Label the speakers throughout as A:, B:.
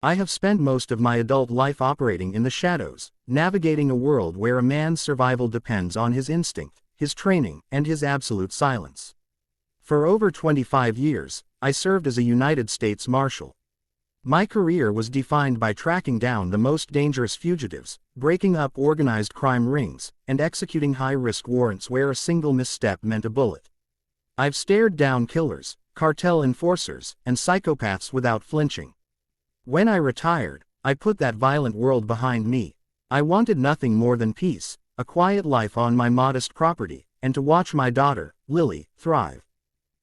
A: I have spent most of my adult life operating in the shadows, navigating a world where a man's survival depends on his instinct, his training, and his absolute silence. For over 25 years, I served as a United States Marshal. My career was defined by tracking down the most dangerous fugitives, breaking up organized crime rings, and executing high-risk warrants where a single misstep meant a bullet. I've stared down killers, cartel enforcers, and psychopaths without flinching. When I retired, I put that violent world behind me. I wanted nothing more than peace, a quiet life on my modest property, and to watch my daughter, Lily, thrive.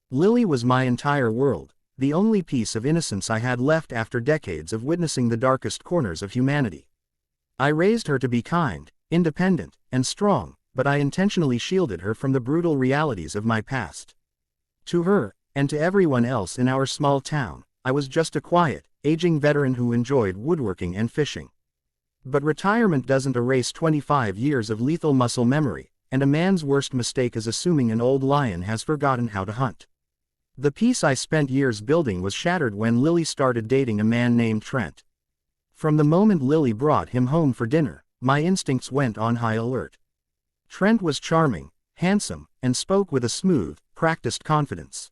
A: Lily was my entire world, the only piece of innocence I had left after decades of witnessing the darkest corners of humanity. I raised her to be kind, independent, and strong, but I intentionally shielded her from the brutal realities of my past. To her, and to everyone else in our small town, I was just a quiet, aging veteran who enjoyed woodworking and fishing. But retirement doesn't erase 25 years of lethal muscle memory, and a man's worst mistake is assuming an old lion has forgotten how to hunt. The peace I spent years building was shattered when Lily started dating a man named Trent. From the moment Lily brought him home for dinner, my instincts went on high alert. Trent was charming, handsome, and spoke with a smooth, practiced confidence.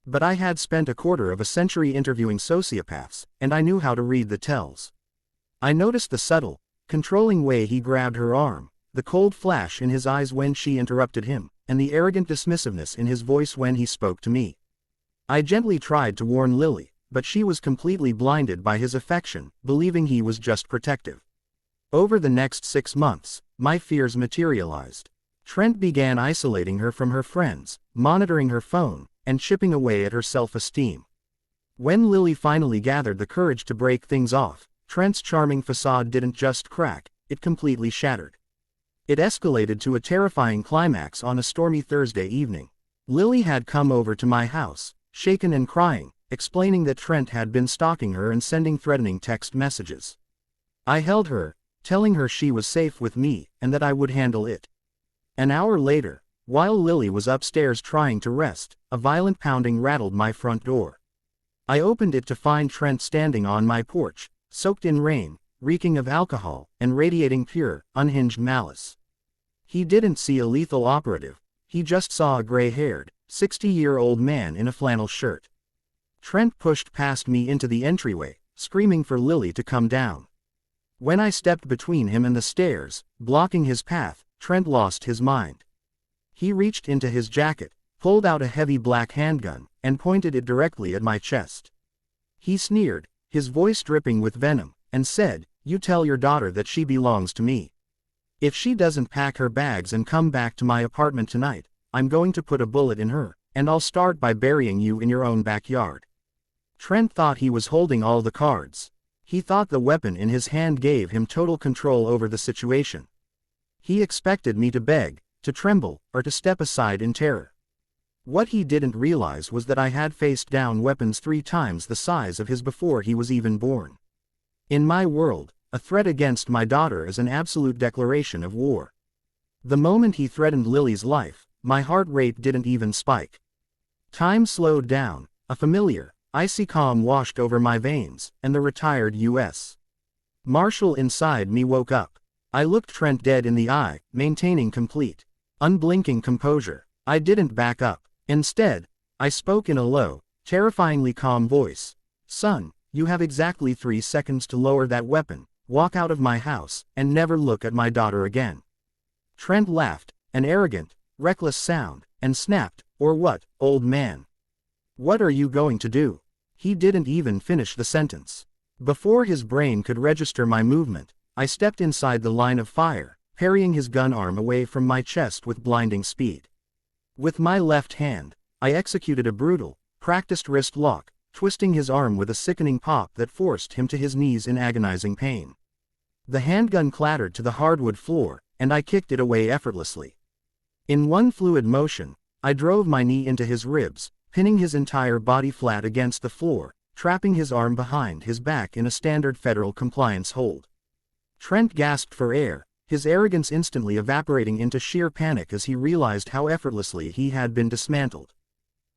A: But I had spent a quarter of a century interviewing sociopaths, and I knew how to read the tells. I noticed the subtle, controlling way he grabbed her arm, the cold flash in his eyes when she interrupted him, and the arrogant dismissiveness in his voice when he spoke to me. I gently tried to warn Lily, but she was completely blinded by his affection, believing he was just protective. Over the next 6 months, my fears materialized. Trent began isolating her from her friends, monitoring her phone, and chipping away at her self-esteem. When Lily finally gathered the courage to break things off, Trent's charming facade didn't just crack, it completely shattered. It escalated to a terrifying climax on a stormy Thursday evening. Lily had come over to my house, shaken and crying, explaining that Trent had been stalking her and sending threatening text messages. I held her, telling her she was safe with me, and that I would handle it. An hour later, while Lily was upstairs trying to rest, a violent pounding rattled my front door. I opened it to find Trent standing on my porch, soaked in rain, reeking of alcohol, and radiating pure, unhinged malice. He didn't see a lethal operative, he just saw a gray-haired, 60-year-old man in a flannel shirt. Trent pushed past me into the entryway, screaming for Lily to come down. When I stepped between him and the stairs, blocking his path, Trent lost his mind. He reached into his jacket, pulled out a heavy black handgun, and pointed it directly at my chest. He sneered, his voice dripping with venom, and said, "You tell your daughter that she belongs to me. If she doesn't pack her bags and come back to my apartment tonight, I'm going to put a bullet in her, and I'll start by burying you in your own backyard." Trent thought he was holding all the cards. He thought the weapon in his hand gave him total control over the situation. He expected me to beg, to tremble, or to step aside in terror. What he didn't realize was that I had faced down weapons 3 times the size of his before he was even born. In my world, a threat against my daughter is an absolute declaration of war. The moment he threatened Lily's life, my heart rate didn't even spike. Time slowed down, a familiar, icy calm washed over my veins, and the retired U.S. Marshal inside me woke up. I looked Trent dead in the eye, maintaining complete, unblinking composure. I didn't back up. Instead, I spoke in a low, terrifyingly calm voice. "Son, you have exactly 3 seconds to lower that weapon, walk out of my house, and never look at my daughter again." Trent laughed, an arrogant, reckless sound, and snapped, "Or what, old man? What are you going to do?" He didn't even finish the sentence. Before his brain could register my movement, I stepped inside the line of fire, parrying his gun arm away from my chest with blinding speed. With my left hand, I executed a brutal, practiced wrist lock, twisting his arm with a sickening pop that forced him to his knees in agonizing pain. The handgun clattered to the hardwood floor, and I kicked it away effortlessly. In one fluid motion, I drove my knee into his ribs, pinning his entire body flat against the floor, trapping his arm behind his back in a standard federal compliance hold. Trent gasped for air, his arrogance instantly evaporating into sheer panic as he realized how effortlessly he had been dismantled.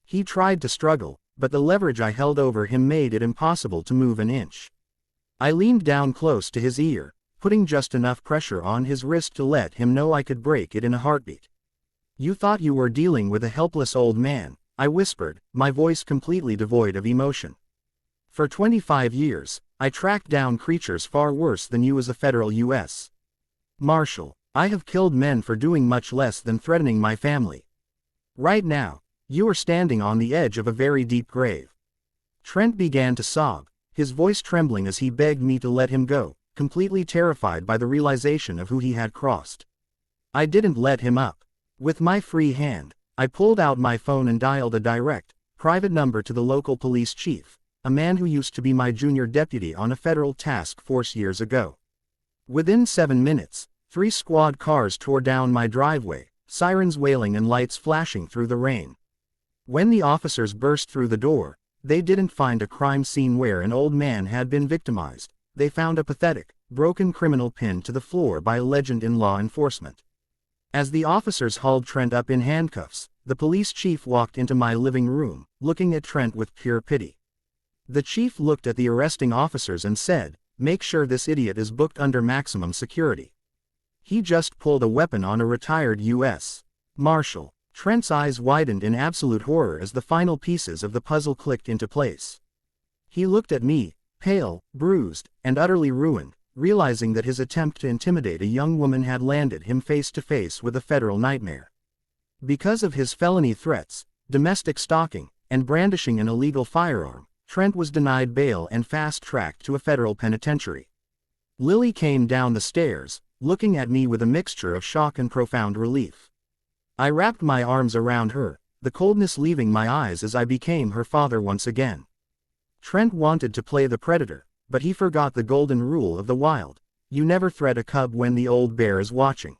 A: He tried to struggle, but the leverage I held over him made it impossible to move an inch. I leaned down close to his ear, putting just enough pressure on his wrist to let him know I could break it in a heartbeat. "You thought you were dealing with a helpless old man," I whispered, my voice completely devoid of emotion. "For 25 years, I tracked down creatures far worse than you as a federal U.S. Marshal. I have killed men for doing much less than threatening my family. Right now, you are standing on the edge of a very deep grave." Trent began to sob, his voice trembling as he begged me to let him go, completely terrified by the realization of who he had crossed. I didn't let him up. With my free hand, I pulled out my phone and dialed a direct, private number to the local police chief, a man who used to be my junior deputy on a federal task force years ago. Within 7 minutes, 3 squad cars tore down my driveway, sirens wailing and lights flashing through the rain. When the officers burst through the door, they didn't find a crime scene where an old man had been victimized. They found a pathetic, broken criminal pinned to the floor by a legend in law enforcement. As the officers hauled Trent up in handcuffs, the police chief walked into my living room, looking at Trent with pure pity. The chief looked at the arresting officers and said, "Make sure this idiot is booked under maximum security. He just pulled a weapon on a retired U.S. Marshal." Trent's eyes widened in absolute horror as the final pieces of the puzzle clicked into place. He looked at me, pale, bruised, and utterly ruined, realizing that his attempt to intimidate a young woman had landed him face to face with a federal nightmare. Because of his felony threats, domestic stalking, and brandishing an illegal firearm, Trent was denied bail and fast-tracked to a federal penitentiary. Lily came down the stairs, looking at me with a mixture of shock and profound relief. I wrapped my arms around her, the coldness leaving my eyes as I became her father once again. Trent wanted to play the predator, but he forgot the golden rule of the wild: you never threat a cub when the old bear is watching.